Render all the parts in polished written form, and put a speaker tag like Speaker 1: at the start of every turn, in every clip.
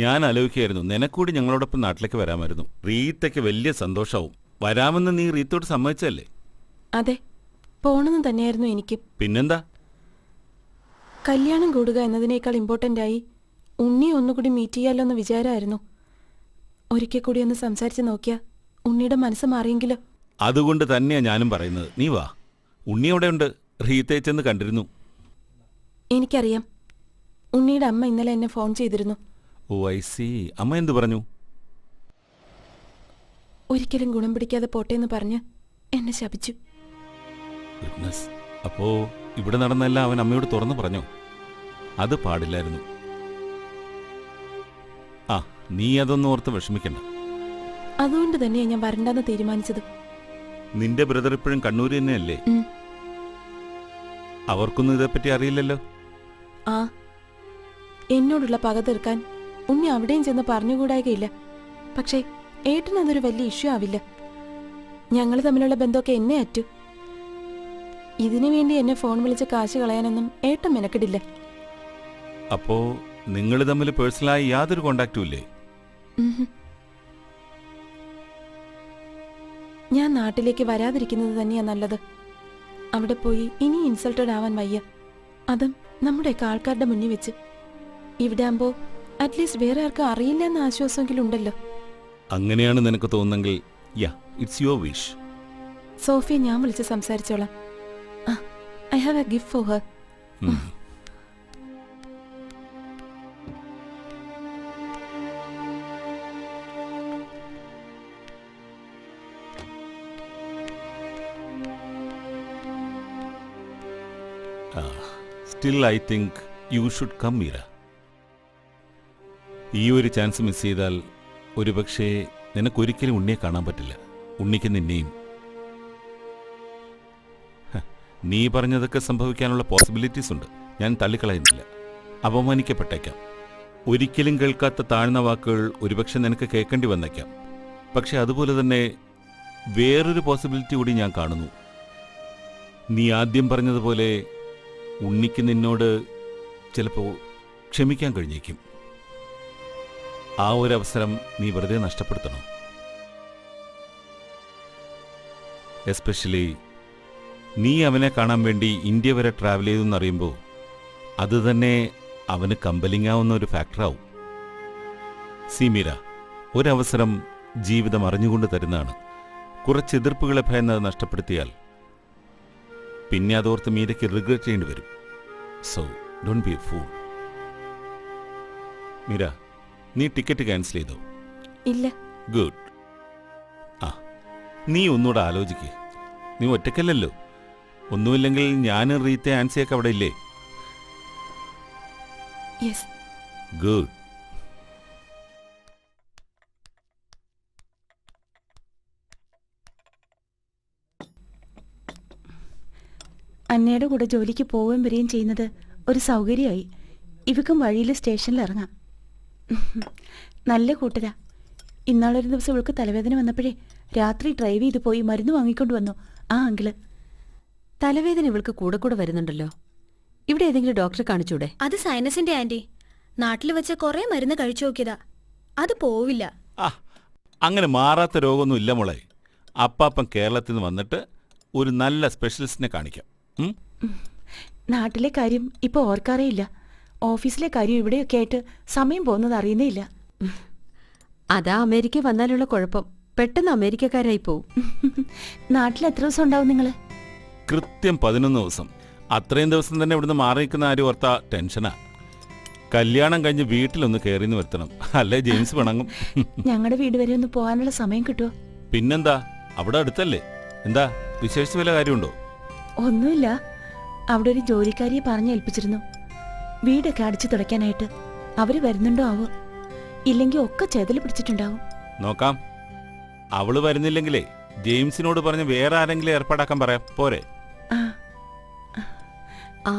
Speaker 1: ഞാൻ ആലോചിക്കുകയായിരുന്നു, നിനക്കൂടി ഞങ്ങളോടൊപ്പം നാട്ടിലേക്ക് വരാമായിരുന്നു. റീത്തയ്ക്ക് വലിയ സന്തോഷമാവും. വരാമെന്ന് നീ റീത്തോട് സമ്മതിച്ചല്ലേ?
Speaker 2: അതെ, പോണെന്ന് തന്നെയായിരുന്നു എനിക്കും.
Speaker 1: പിന്നെന്താ?
Speaker 2: കല്യാണം കൂടുക എന്നതിനേക്കാൾ ഇമ്പോർട്ടൻ്റ് ആയി ഉണ്ണിയെ ഒന്നുകൂടി മീറ്റ് ചെയ്യാലോ എന്ന് വിചാരമായിരുന്നു. ഒരിക്കൽ കൂടി ഒന്ന് സംസാരിച്ച് നോക്കിയാ ഉണ്ണിയുടെ മനസ്സ് മാറിയെങ്കിലോ.
Speaker 1: അതുകൊണ്ട് തന്നെയാ ഞാനും പറയുന്നത്, നീ വാ. ഉണ്ണി എവിടെയുണ്ട്? റീത്തയെ ചെന്ന് കണ്ടിരുന്നു.
Speaker 2: എനിക്കറിയാം. ഉണ്ണിയുടെ അമ്മ ഇന്നലെ എന്നെ ഫോൺ ചെയ്തിരുന്നു.
Speaker 1: ഓ ഐ സി. അമ്മ എന്തു പറഞ്ഞു?
Speaker 2: ഒരിക്കലും ഗുണം പിടിക്കാതെ പോട്ടേന്ന് പറഞ്ഞ് എന്നെ ശപിച്ചു.
Speaker 1: അപ്പോ ഇവിടെ നടന്നെല്ലാം അവൻ അമ്മയോട് തുറന്നു പറഞ്ഞോ? അത് പാടില്ലായിരുന്നു. ആ, നീ അതൊന്നും ഓർത്ത് വിഷമിക്കണ്ട.
Speaker 2: അതുകൊണ്ട് തന്നെയാ ഞാൻ വരണ്ടെന്ന് തീരുമാനിച്ചത്.
Speaker 1: നിന്റെ ബ്രദർ ഇപ്പോഴും കണ്ണൂര് തന്നെയല്ലേ? അവർക്കൊന്നും ഇതേപ്പറ്റി അറിയില്ലല്ലോ.
Speaker 2: ആ, എന്നോടുള്ള പക തീർക്കാൻ ഉണ്ണി അവിടെയും ചെന്ന് പറഞ്ഞുകൂടായികയില്ല. പക്ഷേ ഏട്ടനതൊരു വലിയ ഇഷ്യൂ ആവില്ല. ഞങ്ങൾ തമ്മിലുള്ള ബന്ധമൊക്കെ എന്നെ അറ്റു. ഇതിനു വേണ്ടി എന്നെ ഫോൺ വിളിച്ച് കാശ് കളയാനൊന്നും ഏട്ടൻ മെനക്കിടില്ല.
Speaker 1: അപ്പോ നിങ്ങൾ തമ്മിൽ പേഴ്സണലായി യാതൊരു കോണ്ടാക്റ്റും ഇല്ലേ?
Speaker 2: ഞാൻ നാട്ടിലേക്ക് വരാതിരിക്കുന്നത് തന്നെയാ നല്ലത്. അവിടെ പോയി ഇനി ഇൻസൾട്ടഡ് ആവാൻ വയ്യ. അതും നമ്മുടെയൊക്കെ ആൾക്കാരുടെ മുന്നിൽ വെച്ച്. ഇവിടെ ആകുമ്പോ അറ്റ്ലീസ്റ്റ് വേറെ ആർക്കും അറിയില്ല എന്ന ആശ്വാസമെങ്കിലും ഉണ്ടല്ലോ.
Speaker 1: അങ്ങനെയാണ് നിനക്ക് തോന്നുന്നെങ്കിൽ യാ, ഇറ്റ്സ് യുവർ വിഷ്.
Speaker 2: സോഫിയെ ഞാൻ വിളിച്ച് സംസാരിച്ചോളാം. I have a gift for her.
Speaker 1: Still I think you should come, Meera. ഈ ഒരു ചാൻസ് മിസ് ചെയ്താൽ ഒരുപക്ഷെ നിനക്കൊരിക്കലും ഉണ്ണിയെ കാണാൻ പറ്റില്ല. ഉണ്ണിക്ക് നിന്നെയും. നീ പറഞ്ഞതൊക്കെ സംഭവിക്കാനുള്ള പോസിബിലിറ്റീസ് ഉണ്ട്. ഞാൻ തള്ളിക്കളയുന്നില്ല. അപമാനിക്കപ്പെട്ടേക്കാം. ഒരിക്കലും കേൾക്കാത്ത താഴ്ന്ന വാക്കുകൾ ഒരുപക്ഷെ നിനക്ക് കേൾക്കേണ്ടി വന്നേക്കാം. പക്ഷെ അതുപോലെ തന്നെ വേറൊരു പോസിബിലിറ്റി കൂടി ഞാൻ കാണുന്നു. നീ ആദ്യം പറഞ്ഞതുപോലെ ഉണ്ണിക്ക് നിന്നോട് ചിലപ്പോൾ ക്ഷമിക്കാൻ കഴിഞ്ഞേക്കും. ആ ഒരു അവസരം നീ വെറുതെ നഷ്ടപ്പെടുത്തണം. എസ്പെഷ്യലി നീ അവനെ കാണാൻ വേണ്ടി ഇന്ത്യ വരെ ട്രാവൽ ചെയ്തെന്നറിയുമ്പോൾ അത് തന്നെ അവന് കമ്പലിംഗ് ആവുന്ന ഒരു ഫാക്ടറാവും. മീര, ഒരവസരം ജീവിതം അറിഞ്ഞുകൊണ്ട് തരുന്നതാണ്. കുറച്ച് എതിർപ്പുകളെ ഭയന്നത് നഷ്ടപ്പെടുത്തിയാൽ പിന്നെ അതോർത്ത് മീരയ്ക്ക് റിഗ്രറ്റ് ചെയ്യേണ്ടി വരും. So don't be A fool. Meera, നീ ടിക്കറ്റ് ക്യാൻസൽ ചെയ്തോ?
Speaker 2: ഇല്ല.
Speaker 1: ഗുഡ്. ആ, നീ ഒന്നുകൂടെ ആലോചിക്കേ. നീ ഒറ്റയ്ക്കല്ലല്ലോ. ഒന്നുമില്ലെങ്കിൽ ഞാനും റീത്തെ ആൻസിയൊക്കെ അവിടെ ഇല്ലേ?
Speaker 2: യെസ്.
Speaker 1: ഗുഡ്.
Speaker 3: അന്നയുടെ കൂടെ ജോലിക്ക് പോവുകയും വരികയും ചെയ്യുന്നത് ഒരു സൗകര്യമായി. ഇവക്കും വഴിയിൽ സ്റ്റേഷനിൽ ഇറങ്ങാം. നല്ല കൂട്ടരാ. ഇന്നാളൊരു ദിവസം ഇവൾക്ക് തലവേദന വന്നപ്പോഴേ രാത്രി ഡ്രൈവ് ചെയ്ത് പോയി മരുന്ന് വാങ്ങിക്കൊണ്ട് വന്നു ആ അങ്കിള്.
Speaker 4: തലവേദന ഇവൾക്ക് കൂടെ കൂടെ വരുന്നുണ്ടല്ലോ. ഇവിടെ ഏതെങ്കിലും ഡോക്ടറെ കാണിച്ചൂടെ?
Speaker 5: അത് സൈനസിന്റെ ആന്റി. നാട്ടിൽ വെച്ച കുറെ മരുന്ന് കഴിച്ചു നോക്കിയതാ, അത് പോവില്ല.
Speaker 1: അങ്ങനെ മാറാത്ത രോഗമൊന്നും ഇല്ല മോളെ. അപ്പാപ്പം കേരളത്തിൽ നിന്ന് വന്നിട്ട് ഒരു നല്ല സ്പെഷ്യലിസ്റ്റിനെ കാണിക്കാം.
Speaker 3: നാട്ടിലെ കാര്യം ഇപ്പൊ ഓർക്കാറേ ഇല്ല. ഓഫീസിലെ കാര്യം ഇവിടെയൊക്കെ ആയിട്ട് സമയം പോകുന്നത് അറിയുന്നേ ഇല്ല.
Speaker 4: അതാ അമേരിക്ക വന്നാലുള്ള കുഴപ്പം. പെട്ടെന്ന് അമേരിക്കക്കാരായി പോവും.
Speaker 3: നാട്ടിൽ എത്ര ദിവസം ഉണ്ടാവും നിങ്ങള്?
Speaker 1: കൃത്യം 11 ദിവസം. അത്രയും ദിവസം തന്നെ ഇവിടുന്ന് മാറി നിൽക്കുന്ന ആരും ഓർത്താ ടെൻഷനാ. കല്യാണം കഴിഞ്ഞ് വീട്ടിലൊന്ന് കയറിന്ന് വരുത്തണം, അല്ലേ ജെയിംസ് പിണങ്ങും.
Speaker 3: ഞങ്ങളുടെ വീട് വരെ ഒന്ന് പോകാനുള്ള സമയം കിട്ടുമോ?
Speaker 1: പിന്നെന്താ, അവിടെ അടുത്തല്ലേ. എന്താ വിശേഷിച്ച വല്ല കാര്യമുണ്ടോ?
Speaker 3: ഒന്നുമില്ല. അവിടെ ഒരു ജോലിക്കാരിയെ പറഞ്ഞേൽപ്പിച്ചിരുന്നു വീടൊക്കെ അടിച്ചു തുടയ്ക്കാനായിട്ട്. അവര് വരുന്നുണ്ടോ ആവോ? ഇല്ലെങ്കിൽ ഒക്കെ ചെതല് പിടിച്ചിട്ടുണ്ടാവും.
Speaker 1: നോക്കാം. അവള് വരുന്നില്ലെങ്കിലേ ജെയിംസിനോട് പറഞ്ഞ് വേറെ ആരെങ്കിലും ഏർപ്പാടാക്കാൻ പറയാം. പോരെ?
Speaker 4: ആ,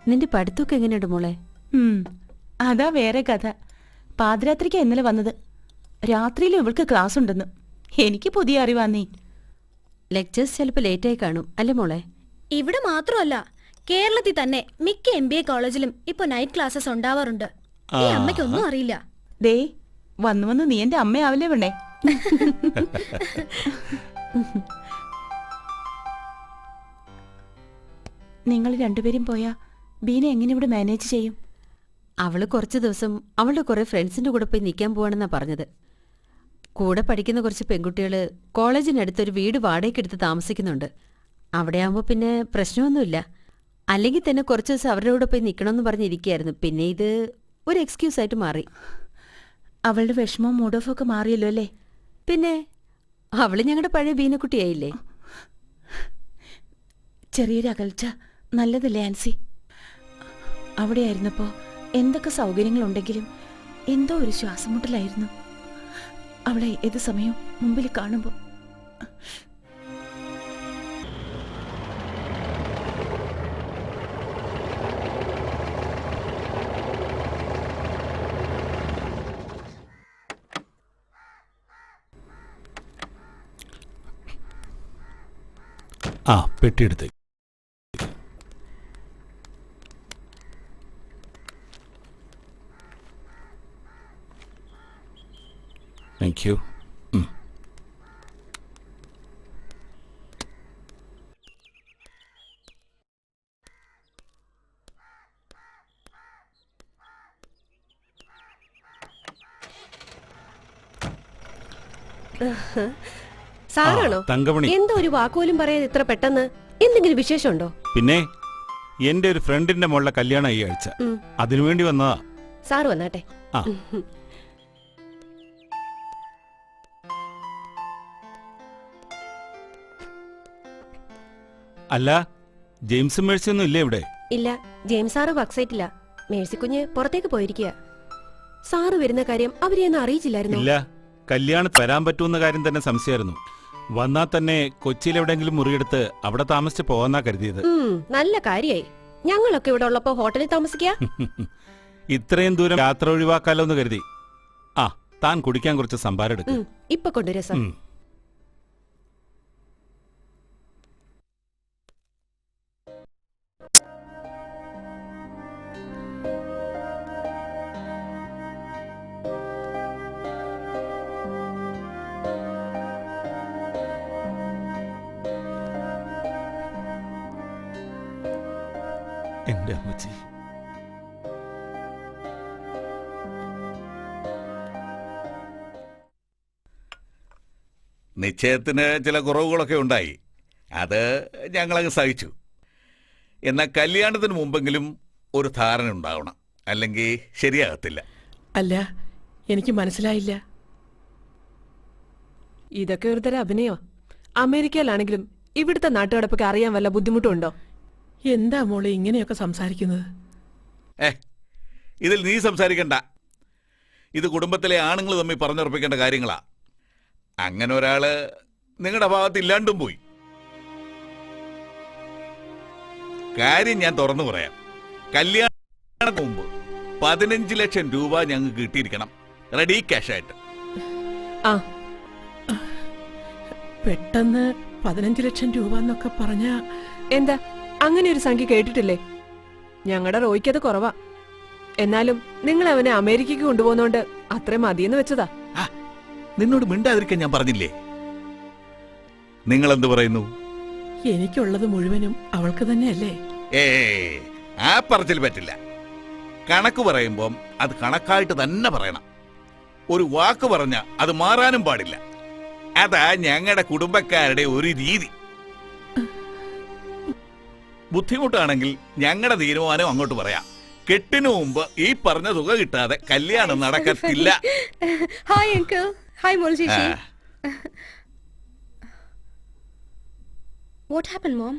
Speaker 4: നിന്റെ പഠിത്തമൊക്കെ എങ്ങനെയുണ്ട് മോളെ?
Speaker 3: അതാ വേറെ കഥ. പാതിരാത്രിക്കാ ഇന്നലെ വന്നത്. രാത്രിയിലും ഇവൾക്ക് ക്ലാസ് ഉണ്ടെന്ന്. എനിക്ക് പുതിയ അറിവാന്നേ.
Speaker 4: ലെക്ചേഴ്സ് ചിലപ്പോൾ ലേറ്റായി കാണും അല്ലേ മോളെ?
Speaker 5: ഇവിടെ മാത്രമല്ല, കേരളത്തിൽ തന്നെ മിക്ക MBA കോളേജിലും ഇപ്പൊ നൈറ്റ് ക്ലാസ്സസ് ഉണ്ടാവാറുണ്ട്. ഈ അമ്മയ്ക്കൊന്നും അറിയില്ല.
Speaker 3: ദേ വന്നു വന്ന് നീ എന്റെ അമ്മയാവില്ലേ പെണ്ണേ. നിങ്ങൾ രണ്ടുപേരും പോയാ ബീന എങ്ങനെ ഇവിടെ മാനേജ് ചെയ്യും?
Speaker 4: അവള് കുറച്ച് ദിവസം അവളുടെ കുറെ ഫ്രണ്ട്സിന്റെ കൂടെ പോയി നിൽക്കാൻ പോവാണെന്നാ പറഞ്ഞത്. കൂടെ പഠിക്കുന്ന കുറച്ച് പെൺകുട്ടികള് കോളേജിനടുത്തൊരു വീട് വാടകയ്ക്കെടുത്ത് താമസിക്കുന്നുണ്ട്. അവിടെയാകുമ്പോൾ പിന്നെ പ്രശ്നമൊന്നുമില്ല. അല്ലെങ്കിൽ തന്നെ കുറച്ച് ദിവസം അവരുടെ കൂടെ പോയി നിൽക്കണമെന്ന് പറഞ്ഞിരിക്കുകയായിരുന്നു. പിന്നെ ഇത് ഒരു എക്സ്ക്യൂസ് ആയിട്ട് മാറി.
Speaker 3: അവളുടെ വിഷമവും മൂഡ് ഓഫ് ഒക്കെ മാറിയല്ലോ അല്ലേ?
Speaker 4: പിന്നെ അവള് ഞങ്ങളുടെ പഴയ ബീനക്കുട്ടിയായില്ലേ.
Speaker 3: ചെറിയൊരു അകൽച്ച നല്ലതല്ലേ ആൻസി? അവിടെയായിരുന്നപ്പോ എന്തൊക്കെ സൗകര്യങ്ങളുണ്ടെങ്കിലും എന്തോ ഒരു ശ്വാസമുട്ടലായിരുന്നു അവളെ ഏത് സമയവും മുമ്പിൽ കാണുമ്പോൾ.
Speaker 1: ആ പെട്ടിയെടുത്തേ. Thank you.
Speaker 6: സാറാണോ?
Speaker 1: തങ്കമണി.
Speaker 6: എന്താ ഒരു വാക്കുപോലും പറയാതെ ഇത്ര പെട്ടെന്ന്? എന്തെങ്കിലും വിശേഷമുണ്ടോ?
Speaker 1: പിന്നെ എന്റെ ഒരു ഫ്രണ്ടിന്റെ മോളുടെ കല്യാണം ഈ ആഴ്ച. അതിനുവേണ്ടി വന്നതാ.
Speaker 6: സാറ് വന്നാട്ടെ.
Speaker 1: ആ അല്ല, ജെയിംസും മേഴ്സിയൊന്നും ഇല്ലേ ഇവിടെ?
Speaker 6: ഇല്ല, ജെയിംസ് സാറ് വർക്ക്സൈറ്റില്ല. മേഴ്സിക്കുഞ്ഞ് പുറത്തേക്ക് പോയിരിക്കുക. സാറ് വരുന്ന കാര്യം അവരെയൊന്നും അറിയിച്ചില്ലായിരുന്നു.
Speaker 1: ഇല്ല, കല്യാണത്തിന് വരാൻ പറ്റുമെന്ന കാര്യം തന്നെ സംശയമായിരുന്നു. വന്നാ തന്നെ കൊച്ചിയിൽ എവിടെയെങ്കിലും മുറിയെടുത്ത് അവിടെ താമസിച്ച് പോകാന്നാ കരുതിയത്.
Speaker 6: നല്ല കാര്യായി. ഞങ്ങളൊക്കെ ഇവിടെ ഉള്ളപ്പോ ഹോട്ടലിൽ താമസിക്കാ.
Speaker 1: ഇത്രയും ദൂരം യാത്ര ഒഴിവാക്കാലോ എന്ന് കരുതി. ആ, താൻ കുടിക്കാൻ കുറച്ച് സംഭാരം എടുക്കും.
Speaker 6: ഇപ്പൊ കൊണ്ടുവരാ സാർ.
Speaker 1: എന്റെ അമ്മച്ചി.
Speaker 7: നിശ്ചയത്തിന് ചില കുറവുകളൊക്കെ ഉണ്ടായി. അത് ഞങ്ങളങ്ങ് സഹിച്ചു. എന്നാൽ കല്യാണത്തിന് മുമ്പെങ്കിലും ഒരു ധാരണ ഉണ്ടാവണം, അല്ലെങ്കിൽ ശരിയാകത്തില്ല.
Speaker 8: അല്ല, എനിക്ക് മനസ്സിലായില്ല. ഇതൊക്കെ ഒരു തരം അഭിനയോ? അമേരിക്കയിലാണെങ്കിലും ഇവിടുത്തെ നാട്ടുകടപ്പൊക്കെ അറിയാൻ വല്ല ബുദ്ധിമുട്ടുണ്ടോ? എന്താ മോളെ ഇങ്ങനെയൊക്കെ സംസാരിക്കുന്നത്?
Speaker 7: ഇതിൽ നീ സംസാരിക്കണ്ട. ഇത് കുടുംബത്തിലെ ആണുങ്ങൾ തമ്മിൽ പറഞ്ഞുറപ്പിക്കേണ്ട കാര്യങ്ങളാ. അങ്ങനെ ഒരാള് നിങ്ങളുടെ ഭാഗത്ത് ഇല്ലാണ്ടും പോയി. കാര്യം ഞാൻ തുറന്നു പറയാം. കല്യാണത്തിന് മുമ്പ് 15 ലക്ഷം രൂപ ഞങ്ങൾക്ക് കിട്ടിയിരിക്കണം, റെഡി ക്യാഷ് ആയിട്ട്.
Speaker 8: ആ, പെട്ടെന്ന് 15 ലക്ഷം രൂപ എന്നൊക്കെ പറഞ്ഞ എന്താ? അങ്ങനെ ഒരു സംഖ്യ കേട്ടിട്ടില്ലേ? ഞങ്ങളുടെ റോയ്ക്കത് കുറവാ. എന്നാലും നിങ്ങൾ അവനെ അമേരിക്കക്ക് കൊണ്ടുപോകുന്നോണ്ട് അത്രയും മതിയെന്ന് വെച്ചതാ.
Speaker 7: നിന്നോട് മിണ്ടാതിരിക്കാൻ ഞാൻ പറഞ്ഞില്ലേ? നിങ്ങൾ എന്ത് പറയുന്നു?
Speaker 8: എനിക്കുള്ളത് മുഴുവനും അവൾക്ക് തന്നെയല്ലേ?
Speaker 7: ആ പറച്ചിൽ പറ്റില്ല. കണക്ക് പറയുമ്പം അത് കണക്കായിട്ട് തന്നെ പറയണം. ഒരു വാക്ക് പറഞ്ഞ അത് മാറാനും പാടില്ല. അതാ ഞങ്ങളുടെ കുടുംബക്കാരുടെ ഒരു രീതി. ബുദ്ധിമുട്ടാണെങ്കിൽ ഞങ്ങളുടെ തീരുമാനം അങ്ങോട്ട് പറയാം. കെട്ടിനു മുമ്പ് ഈ പറഞ്ഞ തുക കിട്ടാതെ കല്യാണം നടക്കത്തില്ല.
Speaker 5: Hi uncle. ഹായ് മോൾ ചേച്ചി. What happen mom?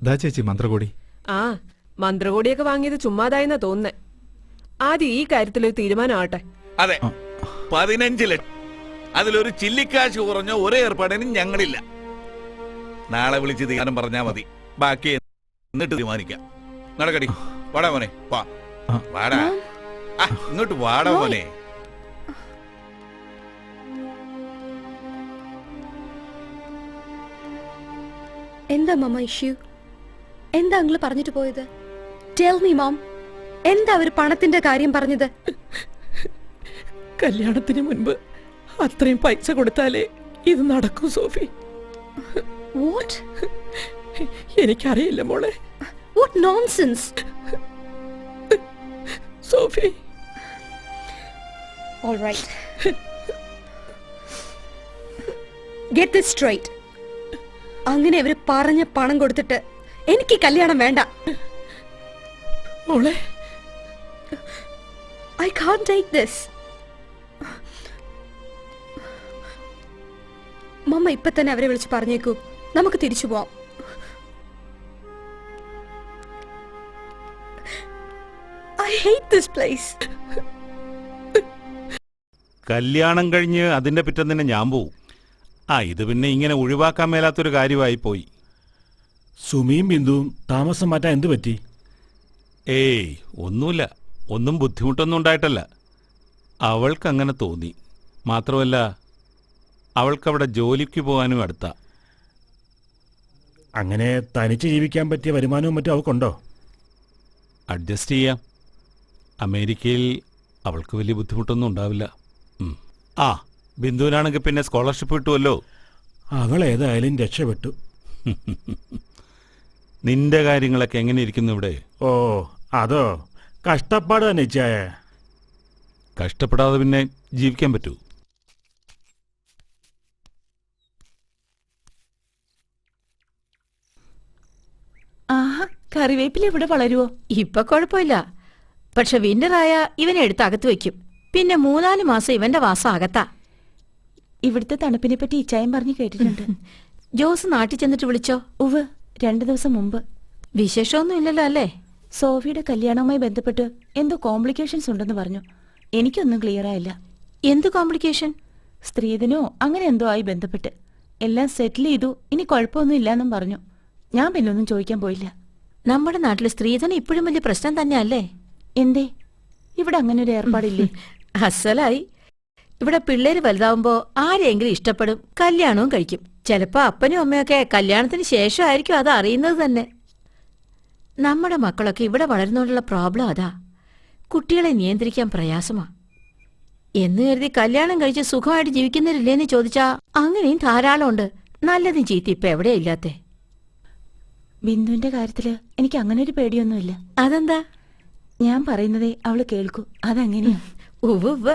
Speaker 9: ദാ ചേച്ചി മന്ത്രകോടി.
Speaker 8: ആ, മന്ത്രകോടിയൊക്കെ വാങ്ങിയത് ചുമ്മാതായെന്നാ തോന്നുന്നേ. ആദ്യം ഈ കാര്യത്തിലൊരു തീരുമാനമാവട്ടെ.
Speaker 7: അതെ, 15 ലക്ഷം. അതിലൊരു ചില്ലിക്കാശ് കുറഞ്ഞ ഒരേ ഏർപ്പാടിനും ഞങ്ങളില്ല. നാളെ വിളിച്ച് തീരുമാനം പറഞ്ഞാ മതി. ബാക്കി എന്നിട്ട് തീരുമാനിക്കാം. നടക്കടി. വാടാ മോനെ, വാടാ. ഇങ്ങോട്ട് വാടാ മോനെ.
Speaker 5: എന്താ മമ്മ ഇഷ്യൂ? എന്താ അങ്കിള് പറഞ്ഞിട്ട് പോയത്? Tell me mom.
Speaker 6: എന്താ അവര് പണത്തിന്റെ കാര്യം പറഞ്ഞത്?
Speaker 8: കല്യാണത്തിന് മുൻപ് അത്രയും പൈസ കൊടുത്താലേ ഇത് നടക്കൂ സോഫി.
Speaker 6: വാട്ട്?
Speaker 8: എനിക്കറിയില്ല മോളെ.
Speaker 6: What nonsense.
Speaker 8: Sophie,
Speaker 6: all right, get this straight. അങ്ങനെ അവര് പറഞ്ഞ പണം കൊടുത്തിട്ട് എനിക്ക് കല്യാണം വേണ്ട.
Speaker 8: മോളെ,
Speaker 6: I can't take this. മമ്മ ഇപ്പൊ തന്നെ അവരെ വിളിച്ച് പറഞ്ഞേക്കൂ, നമുക്ക് തിരിച്ചു പോവാം. I hate this place.
Speaker 1: കല്യാണം കഴിഞ്ഞ് അതിന്റെ പിറ്റം തന്നെ ഞാൻ പോവും. ഇത് പിന്നെ ഇങ്ങനെ ഒഴിവാക്കാൻ മേലാത്തൊരു കാര്യമായി പോയി.
Speaker 10: സുമിയും ബിന്ദുവും താമസം മാറ്റാൻ എന്ത് പറ്റി?
Speaker 1: ഏയ് ഒന്നുമില്ല, ഒന്നും ബുദ്ധിമുട്ടൊന്നും ഉണ്ടായിട്ടല്ല. അവൾക്കങ്ങനെ തോന്നി. മാത്രമല്ല അവൾക്കവിടെ ജോലിക്ക് പോകാനും അടുത്ത.
Speaker 10: അങ്ങനെ തനിച്ച് ജീവിക്കാൻ പറ്റിയ വരുമാനവും മറ്റും അവൾക്കുണ്ടോ?
Speaker 1: അഡ്ജസ്റ്റ് ചെയ്യാം. അമേരിക്കയിൽ അവൾക്ക് വലിയ ബുദ്ധിമുട്ടൊന്നും ഉണ്ടാവില്ല. ബിന്ദുവിനാണെങ്കിൽ പിന്നെ സ്കോളർഷിപ്പ് കിട്ടുമല്ലോ.
Speaker 10: അവൾ ഏതായാലും രക്ഷപ്പെട്ടു.
Speaker 1: നിന്റെ കാര്യങ്ങളൊക്കെ എങ്ങനെ ഇരിക്കുന്നു ഇവിടെ?
Speaker 10: ഓ അതോ, കഷ്ടപ്പാട് തന്നെ ഇച്ചായ.
Speaker 1: കഷ്ടപ്പെടാതെ പിന്നെ ജീവിക്കാൻ പറ്റൂ?
Speaker 3: ആഹാ, കറിവേപ്പില ഇവിടെ വളരുവോ?
Speaker 4: ഇപ്പൊ കുഴപ്പമില്ല. പക്ഷെ വിന്ററായ ഇവനെ എടുത്ത് അകത്ത് വെക്കും. പിന്നെ 3-4 മാസം ഇവന്റെ വാസം അകത്താ.
Speaker 3: ഇവിടുത്തെ തണുപ്പിനെ പറ്റി ഇച്ചായം പറഞ്ഞു കേട്ടിട്ടുണ്ട്.
Speaker 4: ജോസ് നാട്ടിൽ ചെന്നിട്ട് വിളിച്ചോ?
Speaker 3: ഉവ്, 2 ദിവസം മുമ്പ്.
Speaker 4: വിശേഷമൊന്നും ഇല്ലല്ലോ അല്ലേ?
Speaker 3: സോഫിയുടെ കല്യാണവുമായി ബന്ധപ്പെട്ട് എന്തോ കോംപ്ലിക്കേഷൻസ് ഉണ്ടെന്ന് പറഞ്ഞു. എനിക്കൊന്നും ക്ലിയർ ആയില്ല.
Speaker 4: എന്ത് കോംപ്ലിക്കേഷൻ?
Speaker 3: സ്ത്രീധനോ അങ്ങനെ എന്തോ ആയി ബന്ധപ്പെട്ട്. എല്ലാം സെറ്റിൽ ചെയ്തു, ഇനി കുഴപ്പമൊന്നും ഇല്ലാന്നും പറഞ്ഞു. ഞാൻ പിന്നെ ഒന്നും ചോദിക്കാൻ പോയില്ല.
Speaker 4: നമ്മുടെ നാട്ടിൽ സ്ത്രീധനം ഇപ്പോഴും വലിയ പ്രശ്നം തന്നെയല്ലേ?
Speaker 3: എന്തേ ഇവിടെ അങ്ങനെ ഒരു ഏർപ്പാടില്ലേ?
Speaker 4: അസലായി. ഇവിടെ പിള്ളേര് വലുതാവുമ്പോ ആരെയെങ്കിലും ഇഷ്ടപ്പെടും, കല്യാണവും കഴിക്കും. ചിലപ്പോ അപ്പനും അമ്മയൊക്കെ കല്യാണത്തിന് ശേഷമായിരിക്കും അത് അറിയുന്നത് തന്നെ. നമ്മുടെ മക്കളൊക്കെ ഇവിടെ വളരുന്നോണ്ടുള്ള പ്രോബ്ലം അതാ. കുട്ടികളെ നിയന്ത്രിക്കാൻ പ്രയാസമാ. എന്ന് കരുതി കല്യാണം കഴിച്ച് സുഖമായിട്ട് ജീവിക്കുന്നില്ലേന്ന് ചോദിച്ചാ അങ്ങനെയും ധാരാളം ഉണ്ട്. നല്ലതും ചീത്ത ഇപ്പൊ എവിടെയാ ഇല്ലാത്തെ.
Speaker 3: ബിന്ദുവിന്റെ കാര്യത്തില് എനിക്ക് അങ്ങനെ ഒരു പേടിയൊന്നുമില്ല.
Speaker 4: അതെന്താ?
Speaker 3: ഞാൻ പറയുന്നതേ അവള് കേൾക്കൂ. അതെങ്ങനെയാ?
Speaker 4: ഉവ്വ്,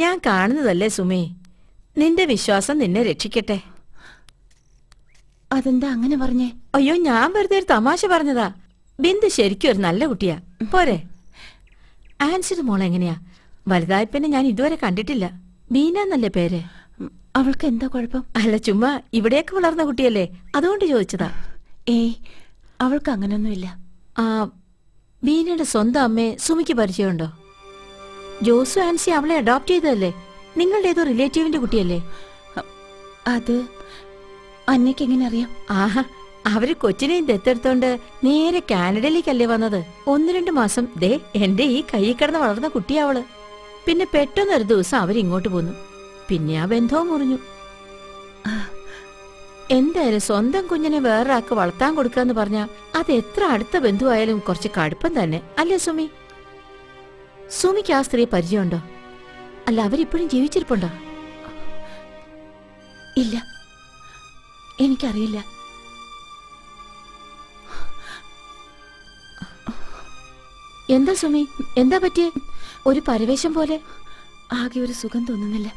Speaker 4: ഞാൻ കാണുന്നതല്ലേ സുമേ. നിന്റെ വിശ്വാസം നിന്നെ രക്ഷിക്കട്ടെ.
Speaker 3: അതെന്താ അങ്ങനെ പറഞ്ഞേ?
Speaker 4: അയ്യോ, ഞാൻ വെറുതെ ഒരു തമാശ പറഞ്ഞതാ. ബിന്ദു ശരിക്കും ഒരു നല്ല കുട്ടിയാ. പോരെ? ആൻസിയുടെ മോളെങ്ങനെയാ? വലുതായപ്പിന്നെ ഞാൻ ഇതുവരെ കണ്ടിട്ടില്ല. ബീന എന്നല്ലേ പേര്?
Speaker 3: അവൾക്ക് എന്താ കുഴപ്പം?
Speaker 4: അല്ല, ചുമ്മാ ഇവിടെയൊക്കെ വളർന്ന കുട്ടിയല്ലേ, അതുകൊണ്ട് ചോദിച്ചതാ.
Speaker 3: ഏയ്, അവൾക്ക് അങ്ങനൊന്നുമില്ല.
Speaker 4: ബീനയുടെ സ്വന്തം അമ്മയെ സുമിക്ക് പരിചയമുണ്ടോ? ജോസു ആൻസി അവളെ അഡോപ്റ്റ് ചെയ്തതല്ലേ? നിങ്ങളുടെ ഏതോ റിലേറ്റീവിന്റെ കുട്ടിയല്ലേ?
Speaker 3: അത് അന്നയ്ക്ക് എങ്ങനെ അറിയാം?
Speaker 4: ആഹാ, അവര് കൊച്ചിനെയും ദത്തെടുത്തോണ്ട് നേരെ കാനഡയിലേക്കല്ലേ വന്നത്. 1-2 മാസം ദേ എന്റെ ഈ കൈയിൽ കിടന്ന് വളർന്ന കുട്ടിയാവള്. പിന്നെ പെട്ടെന്നൊരു ദിവസം അവരിങ്ങോട്ട് പോന്നു. പിന്നെ ആ ബന്ധവും മുറിഞ്ഞു. എന്തായാലും സ്വന്തം കുഞ്ഞിനെ വേറൊരാൾക്ക് വളർത്താൻ കൊടുക്കാന്ന് പറഞ്ഞാ അത് എത്ര അടുത്ത ബന്ധുവായാലും കുറച്ച് കടുപ്പം തന്നെ അല്ലേ സുമി? സുമിക്ക് ആ സ്ത്രീ പരിചയമുണ്ടോ? അല്ല, അവരിപ്പോഴും ജീവിച്ചിരിപ്പുണ്ടോ?
Speaker 3: ഇല്ല, എനിക്കറിയില്ല.
Speaker 4: എന്താ സുമി, എന്താ പറ്റിയേ? ഒരു പരവേശം പോലെ.
Speaker 3: ആകെ ഒരു സുഖം തോന്നുന്നില്ല.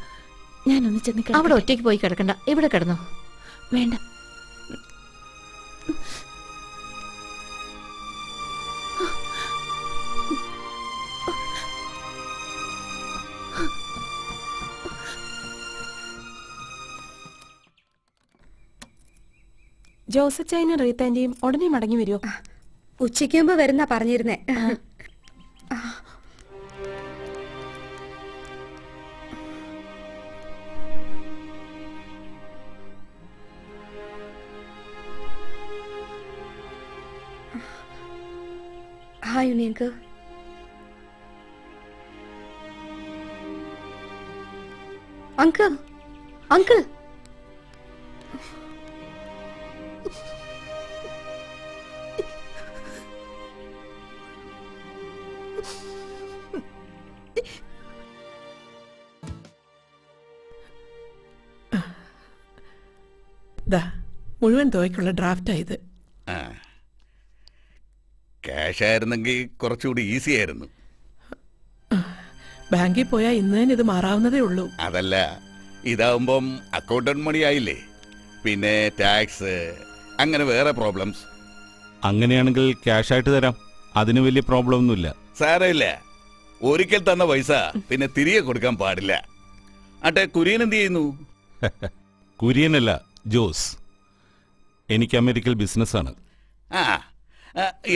Speaker 3: ഞാനൊന്ന് ചെന്ന്
Speaker 4: അവിടെ ഒറ്റയ്ക്ക് പോയി കിടക്കണ്ട, ഇവിടെ കിടന്നോ.
Speaker 3: വേണ്ട.
Speaker 2: ജോസച്ചായനും റീത്താന്റെയും ഉടനെ മടങ്ങി വരുമോ?
Speaker 6: ഉച്ചയ്ക്ക് മുമ്പ് വരുന്നാ പറഞ്ഞിരുന്നേ. ഹായ് ഉണ്ണിയങ്ക്. Uncle, uncle.
Speaker 11: ദാ മുഴുവൻ തുകയ്ക്കുള്ള ഡ്രാഫ്റ്റാ ഇത്.
Speaker 7: ആ ക്യാഷ് ആയിരുന്നെങ്കിൽ കുറച്ചുകൂടി ഈസി ആയിരുന്നു.
Speaker 11: ബാങ്കിൽ പോയാൽ ഇന്ന് തന്നെ ഇത് മാറാവുന്നതേ ഉള്ളൂ.
Speaker 7: അതല്ല, ഇതാവുമ്പം അക്കൗണ്ടന്റ് മണി ആയില്ലേ, പിന്നെ ടാക്സ് അങ്ങനെ വേറെ പ്രോബ്ലംസ്.
Speaker 1: അങ്ങനെയാണെങ്കിൽ ക്യാഷ് ആയിട്ട് തരാം, അതിന് വലിയ പ്രോബ്ലം ഒന്നുമില്ല.
Speaker 7: സാരമില്ല, ഒരിക്കൽ തന്ന പൈസ പിന്നെ തിരികെ കൊടുക്കാൻ പാടില്ല. ആട്ടെ, കുര്യൻ എന്ത് ചെയ്യുന്നു?
Speaker 1: കുര്യനല്ല, ജോസ്. എനിക്ക് അമേരിക്കയിൽ ബിസിനസ്സാണ്.
Speaker 7: ആ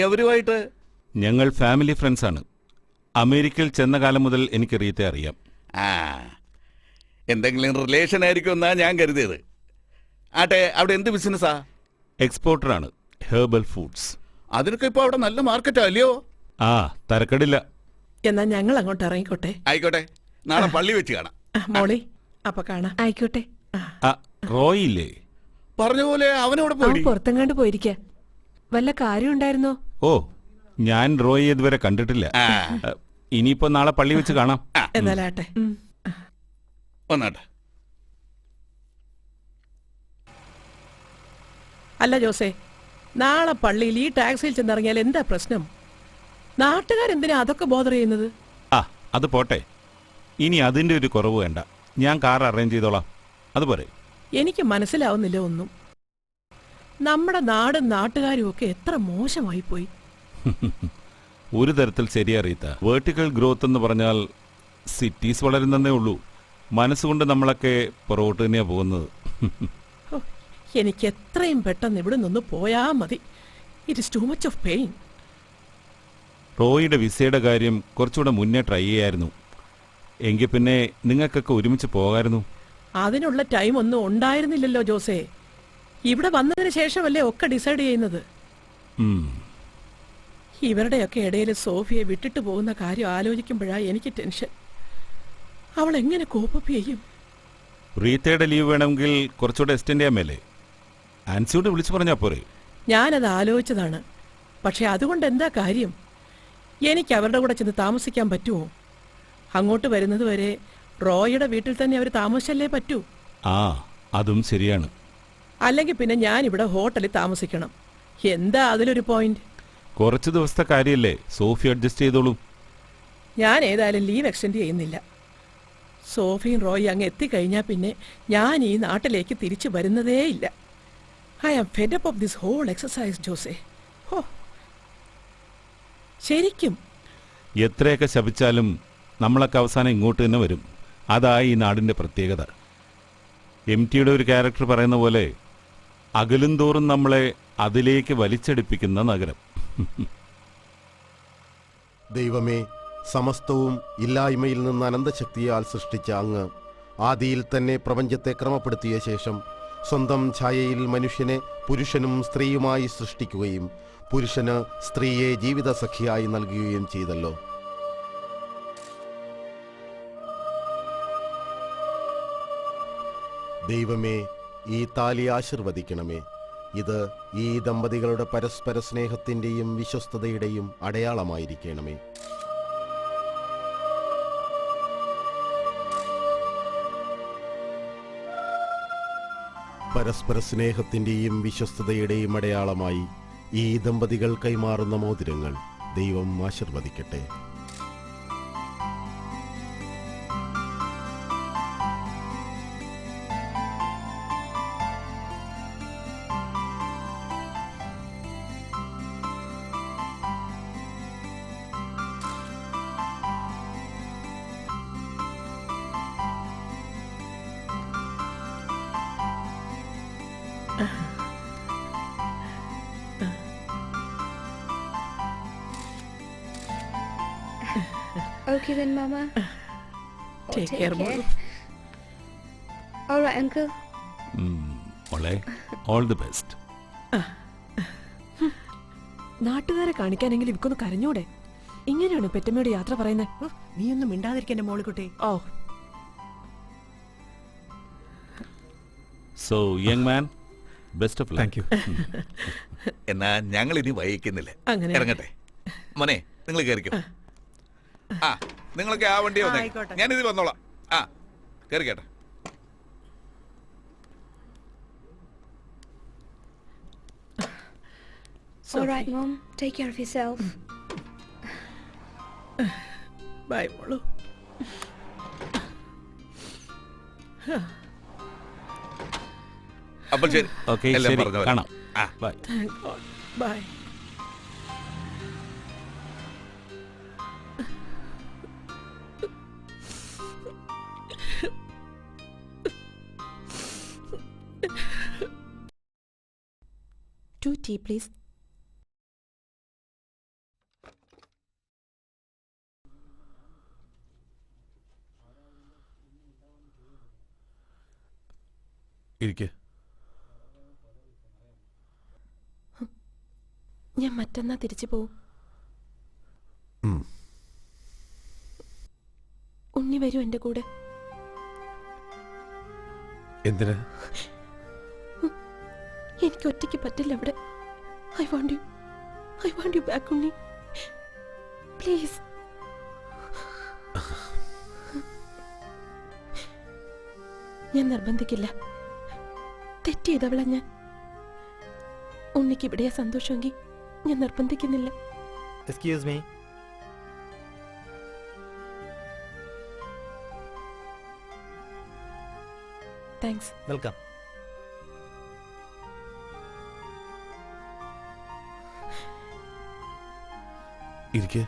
Speaker 7: എവരുമായിട്ട്?
Speaker 1: ഞങ്ങൾ ഫാമിലി ഫ്രണ്ട്സാണ്. അമേരിക്കയിൽ ചെന്ന കാലം മുതൽ എനിക്ക് റീത്തെ അറിയാം.
Speaker 7: ആ എന്തെങ്കിലും റിലേഷൻ ആയിരിക്കും എന്നാ ഞാൻ കരുതിയത്. ആട്ടെ, അവിടെ എന്ത് ബിസിനസ്സാ?
Speaker 1: എക്സ്പോർട്ടറാണ്, ഹെർബൽ ഫുഡ്സ്.
Speaker 7: അതിനൊക്കെ ഇപ്പൊ അവിടെ നല്ല മാർക്കറ്റാ അല്ലയോ?
Speaker 1: ആ, തരക്കടില്ല.
Speaker 11: എന്നാ ഞങ്ങൾ അങ്ങോട്ട് ഇറങ്ങിക്കോട്ടെ.
Speaker 7: ആയിക്കോട്ടെ, നാളെ പള്ളി വെച്ച് കാണാം.
Speaker 11: മോളി, അപ്പൊ കാണാം.
Speaker 2: ആയിക്കോട്ടെ.
Speaker 1: റോയ് ഇല്ലേ?
Speaker 7: പറഞ്ഞ പോലെ അവനോട്
Speaker 8: അവൻ പുറത്തെങ്ങാണ്ട് പോയിരിക്ക. വല്ല കാര്യം ഉണ്ടായിരുന്നോ?
Speaker 1: ഓ, ഞാൻ റോയ് ഇതുവരെ കണ്ടിട്ടില്ല. ഇനിയിപ്പോ നാളെ പള്ളി വെച്ച് കാണാം.
Speaker 11: എന്നാലാട്ടെ.
Speaker 7: വന്നാട്ടെ.
Speaker 11: അല്ല ജോസേ, നാളെ പള്ളിയിൽ ഈ ടാക്സിയിൽ ചെന്നിറങ്ങിയാൽ എന്താ പ്രശ്നം? നാട്ടുകാരെന്തിനാ അതൊക്കെ ബോധർ ചെയ്യുന്നത്?
Speaker 1: ആ, അത് പോട്ടെ. ഇനി അതിന്റെ ഒരു കുറവ് വേണ്ട, ഞാൻ കാർ അറേഞ്ച് ചെയ്തോളാം. അതുപോലെ
Speaker 11: എനിക്ക് മനസ്സിലാവുന്നില്ല ഒന്നും. നമ്മുടെ നാടും നാട്ടുകാരും ഒക്കെ എത്ര മോശമായി പോയി.
Speaker 1: ഒരു തരത്തിൽ ശരിയറിയത്ത. വേർട്ടിക്കൽ ഗ്രോത്ത് എന്ന് പറഞ്ഞാൽ സിറ്റീസ് വളരുന്നതേ ഉള്ളൂ, മനസ്സുകൊണ്ട് നമ്മളൊക്കെ പുറകോട്ട് തന്നെയാണ് പോകുന്നത്.
Speaker 11: എനിക്ക് എത്രയും പെട്ടെന്ന് ഇവിടെ നിന്ന് പോയാ മതി. It is too much of pain.
Speaker 1: റോയിയുടെ വിസയുടെ കാര്യം കുറച്ചുകൂടെ മുന്നേ ട്രൈ ചെയ്യായിരുന്നു. എങ്കിൽ പിന്നെ നിങ്ങൾക്കൊക്കെ ഒരുമിച്ച് പോകായിരുന്നു.
Speaker 11: അതിനുള്ള ടൈം ഒന്നും ഉണ്ടായിരുന്നില്ലല്ലോ ജോസേ. ഇവിടെ വന്നതിന് ശേഷമല്ലേ ഒക്കെ ഡിസൈഡ് ചെയ്യുന്നത്. ഇവരുടെയൊക്കെ ഇടയിൽ സോഫിയെ വിട്ടിട്ട് പോകുന്ന കാര്യം ആലോചിക്കുമ്പോഴാണ് എനിക്ക് ടെൻഷൻ. അവൾ എങ്ങനെ കോപ്പപ്പ് ചെയ്യും?
Speaker 1: റീത്തയുടെ ലീവ് വേണമെങ്കിൽ കുറച്ചുകൂടെ എക്സ്റ്റെൻഡ് ചെയ്യാൻ മേലേ? ആൻസിയോട് വിളിച്ചു പറഞ്ഞാൽ പോരെ?
Speaker 11: ഞാനത് ആലോചിച്ചതാണ്. പക്ഷെ അതുകൊണ്ട് എന്താ കാര്യം? എനിക്ക് അവരുടെ കൂടെ ചെന്ന് താമസിക്കാൻ പറ്റുമോ? അങ്ങോട്ട് വരുന്നത് വരെ റോയുടെ വീട്ടിൽ തന്നെ അവർ താമസിച്ചല്ലേ പറ്റൂ.
Speaker 1: ആ, അതും ശരിയാണ്.
Speaker 11: അല്ലെങ്കിൽ പിന്നെ ഞാൻ ഇവിടെ ഹോട്ടലിൽ താമസിക്കണം. എന്താ അതിലൊരു പോയിന്റ്?
Speaker 1: കുറച്ച് ദിവസത്തെ കാര്യമല്ലേ, സോഫി അഡ്ജസ്റ്റ് ചെയ്തോളൂ.
Speaker 11: ഞാൻ ഏതായാലും ലീവ് എക്സ്റ്റെൻഡ് ചെയ്യുന്നില്ല. സോഫിയും റോയി അങ്ങ് എത്തിക്കഴിഞ്ഞാൽ പിന്നെ ഞാൻ ഈ നാട്ടിലേക്ക് തിരിച്ചു വരുന്നതേ ഇല്ല. I am fed up of this whole exercise ജോസേ. ഹോ, ശരിക്കും
Speaker 1: എത്രയൊക്കെ ശപിച്ചാലും നമ്മളൊക്കെ അവസാനം ഇങ്ങോട്ട് തന്നെ വരും. അതാ ഈ നാടിൻ്റെ പ്രത്യേകത. MTയുടെ ഒരു ക്യാരക്ടർ പറയുന്ന പോലെ, അകലും തോറും നമ്മളെ അതിലേക്ക് വലിച്ചടിപ്പിക്കുന്ന നഗരം.
Speaker 12: ദൈവമേ, സമസ്തവും ഇല്ലായ്മയിൽ നിന്ന് അനന്തശക്തിയാൽ സൃഷ്ടിച്ച അങ്ങ് ആദിയിൽ തന്നെ പ്രപഞ്ചത്തെ ക്രമപ്പെടുത്തിയ ശേഷം സ്വന്തം ഛായയിൽ മനുഷ്യനെ പുരുഷനും സ്ത്രീയുമായി സൃഷ്ടിക്കുകയും പുരുഷന് സ്ത്രീയെ ജീവിതസഖിയായി നൽകുകയും ചെയ്തല്ലോ. ദൈവമേ, ഈ താലി ആശീർവദിക്കണമേ. ഇത് ഈ ദമ്പതികളുടെ പരസ്പര സ്നേഹത്തിൻ്റെയും വിശ്വസ്തതയുടെയും അടയാളമായിരിക്കണമേ. പരസ്പര സ്നേഹത്തിൻ്റെയും വിശ്വസ്തതയുടെയും അടയാളമായി ഈ ദമ്പതികൾ കൈമാറുന്ന മോതിരങ്ങൾ ദൈവം ആശീർവദിക്കട്ടെ.
Speaker 5: Okay then, Mama.
Speaker 11: Take care, Mom.
Speaker 5: All right, Uncle.
Speaker 1: മോളെ, ഓൾ ദി ബെസ്റ്റ്.
Speaker 8: നാട്ടുകാരെ കാണിക്കാനെങ്കിലും ഇവക്കൊന്ന് കരഞ്ഞൂടെ? ഇങ്ങനെയാണ് പെറ്റമ്മയോട് യാത്ര പറയുന്നത്.
Speaker 11: നീ ഒന്നും മിണ്ടാതിരിക്കണ്ട മോളിക്കുട്ടി. ഓ,
Speaker 1: so young man, best of luck.
Speaker 9: Thank you.
Speaker 7: എന്നാ ഞങ്ങൾ ഇനി വൈകിക്കുന്നില്ല,
Speaker 11: അങ്ങനെ
Speaker 7: ഇറങ്ങട്ടെ. മോനെ, നിങ്ങൾ കയറിക്കോ. ആ, നിങ്ങളൊക്കെ ആ വണ്ടി വന്നേ, ഞാനിത് വന്നോളാം. ആ, കയറിക്കേട്ടെ.
Speaker 5: All right, Mom. Take care of yourself.
Speaker 11: Bye മോളു.
Speaker 7: അപ്പൊ ശരി,
Speaker 1: ഓക്കെ
Speaker 7: എല്ലാം
Speaker 1: ശരി
Speaker 7: പറഞ്ഞ പോലെ.
Speaker 1: കാണാം
Speaker 7: ആ.
Speaker 1: By.
Speaker 11: Thank God. Bye.
Speaker 2: Two tea, please.
Speaker 13: ഇരിക്കെ.
Speaker 2: ഞാൻ മറ്റന്നാ തിരിച്ചു പോവും. ഉണ്ണി വരൂ എന്റെ കൂടെ.
Speaker 13: എന്തിനാ?
Speaker 2: എനിക്ക് ഒറ്റയ്ക്ക് പറ്റില്ല അവിടെ. I want you back Unni, please. ഞാൻ നിർബന്ധിക്കില്ല. തെറ്റ് ചെയ്തവളാ ഞാൻ. ഉണ്ണിക്ക് ഇവിടെയാ സന്തോഷമെങ്കിൽ ഞാൻ നിർബന്ധിക്കുന്നില്ല.
Speaker 9: Excuse me.
Speaker 2: താങ്ക്സ്.
Speaker 9: വെൽക്കം.
Speaker 13: ഇരിക്കെ.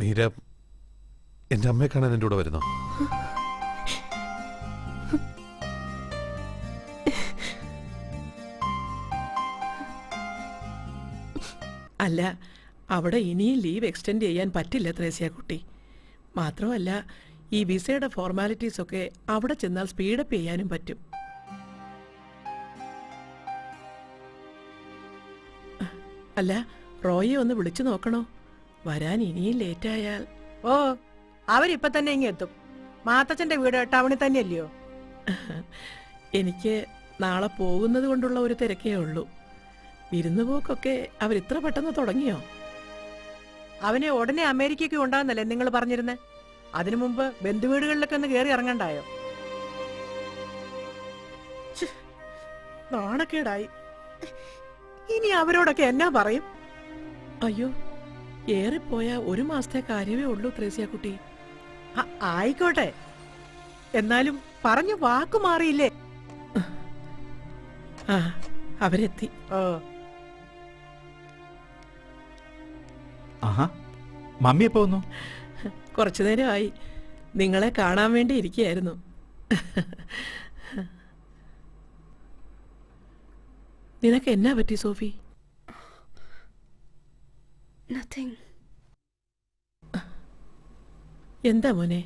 Speaker 13: മീര എന്റെ അമ്മയെ കാണാൻ എൻ്റെ കൂടെ വരുന്നോ?
Speaker 11: അല്ല, അവിടെ ഇനിയും ലീവ് എക്സ്റ്റെൻഡ് ചെയ്യാൻ പറ്റില്ല ത്രേസ്യ കുട്ടി. മാത്രമല്ല, ഈ വിസയുടെ ഫോർമാലിറ്റീസ് ഒക്കെ അവിടെ ചെന്നാൽ സ്പീഡപ്പ് ചെയ്യാനും പറ്റും. അല്ല, റോയെ ഒന്ന് വിളിച്ചു നോക്കണോ? വരാൻ ഇനിയും ലേറ്റായാൽ.
Speaker 14: ഓ, അവരിപ്പൊ തന്നെ ഇങ്ങ് എത്തും. മാത്തച്ഛന്റെ വീട് ടൗണിൽ തന്നെയല്ലയോ?
Speaker 11: എനിക്ക് നാളെ പോകുന്നത് കൊണ്ടുള്ള ഒരു തിരക്കേ ഉള്ളൂ. വിരുന്നുപോക്കൊക്കെ അവരിത്ര പെട്ടെന്ന് തുടങ്ങിയോ?
Speaker 14: അവനെ ഉടനെ അമേരിക്കയ്ക്ക് ഉണ്ടാകുന്നല്ലേ നിങ്ങൾ പറഞ്ഞിരുന്നേ? അതിനു മുമ്പ് ബന്ധുവീടുകളിലൊക്കെ ഒന്ന് കയറി ഇറങ്ങണ്ടായോ? നാണക്കേടായി. ഇനി അവരോടൊക്കെ എന്നാ പറയും?
Speaker 11: അയ്യോ, ഏറിപ്പോയ ഒരു മാസത്തെ കാര്യമേ ഉള്ളൂ ത്രേസ്യ കുട്ടി.
Speaker 14: ആയിക്കോട്ടെ, എന്നാലും പറഞ്ഞു വാക്കു മാറിയില്ലേ?
Speaker 11: ആ, അവരെത്തി.
Speaker 14: ഓ,
Speaker 9: ആഹാ, മമ്മി എപ്പോ വന്നു?
Speaker 11: കുറച്ചു നേരമായി. നിങ്ങളെ കാണാൻ വേണ്ടി ഇരിക്കുകയായിരുന്നു. നിനക്ക് എന്നാ പറ്റി സോഫി?
Speaker 5: Nothing.
Speaker 11: എന്താ മോനെ?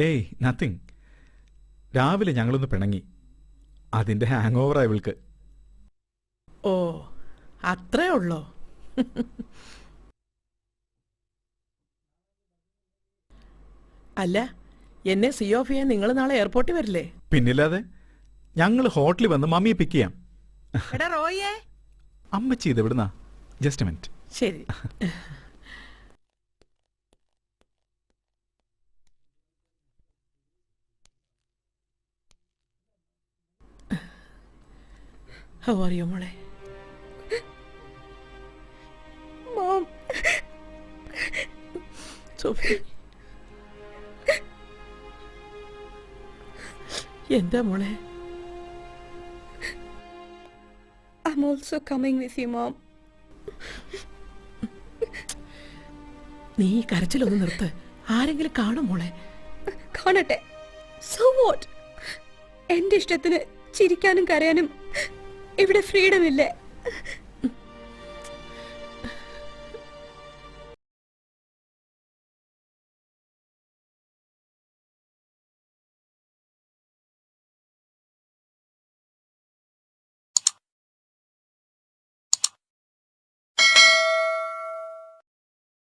Speaker 9: ഏയ് നത്തിങ്. രാവിലെ ഞങ്ങളൊന്ന് പിണങ്ങി. അതിന്റെ ഹാങ് ഓവറാ ഇവൾക്ക്.
Speaker 11: ഓ, അത്രേ ഉള്ളോ? അല്ല, എന്നെ സി ഓഫ് ചെയ്യാൻ നിങ്ങൾ നാളെ എയർപോർട്ടിൽ വരില്ലേ?
Speaker 9: പിന്നില്ലാതെ. ഞങ്ങൾ ഹോട്ടലിൽ വന്ന് മമ്മിയെ പിക്ക് ചെയ്യാം.
Speaker 14: എടാ റോയേ,
Speaker 9: അമ്മച്ചി ഇത് എവിടുന്നാ? Just A minute.
Speaker 11: ശരി. How are you, മോളെ?
Speaker 5: Mom.
Speaker 11: സോഫി, എന്താ മോളെ?
Speaker 5: I'm also coming with you, Mom.
Speaker 11: നീ കരച്ചിലൊന്ന് നിർത്ത്. ആരെങ്കിലും കാണും മോളെ?
Speaker 5: കാണട്ടെ. So what? എന്റെ ഇഷ്ടത്തിന് ചിരിക്കാനും കരയാനും ഇവിടെ ഫ്രീഡം ഇല്ലേ?